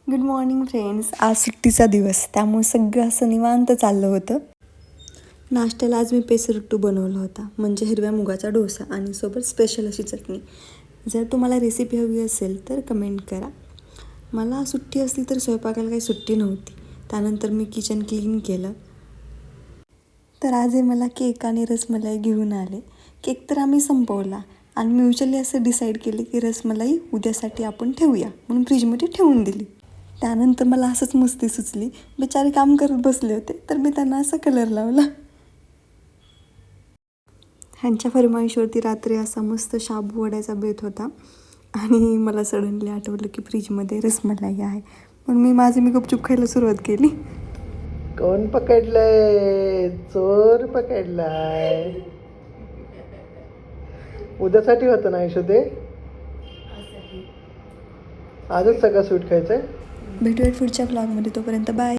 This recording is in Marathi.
Good morning friends. आज सुट्टीचा दिवस, त्यामुळे सगळं असं निवांत चाललं होतं. नाश्त्याला आज मी पेसरट्टू बनवला होता, म्हणजे हिरव्या मुगाचा डोसा आणि सोबत स्पेशल अशी चटणी. जर तुम्हाला रेसिपी हवी असेल तर कमेंट करा. मला सुट्टी असली तर स्वयंपाकाला काही सुट्टी नव्हती. त्यानंतर मी किचन क्लीन केलं. तर आज हे मला केक आणि रसमलाई घेऊन आले. केक तर आम्ही संपवला आणि म्युच्युअली असं डिसाईड केले की रसमलाई उद्यासाठी आपण ठेवूया, म्हणून फ्रीजमध्ये ठेवून दिली. त्यानंतर मला असंच मस्ती सुचली. बिचारे काम करत बसले होते, तर मी त्यांना असा कलर लावला. ह्यांच्या फरमाईशवरती रात्री असा मस्त शाबू वड्याचा बेत होता आणि मला सडनली आठवलं की फ्रीजमध्ये रसमलाई आहे, म्हणून मी गुपचूप खायला सुरुवात केली. कोण पकडलंय? चोर पकडलाय. उद्यासाठी होतं ना आयुष्य ते. आजच सगळं स्वीट खायचंय. भेटूयात पुढच्या ब्लॉगमध्ये. तोपर्यंत बाय.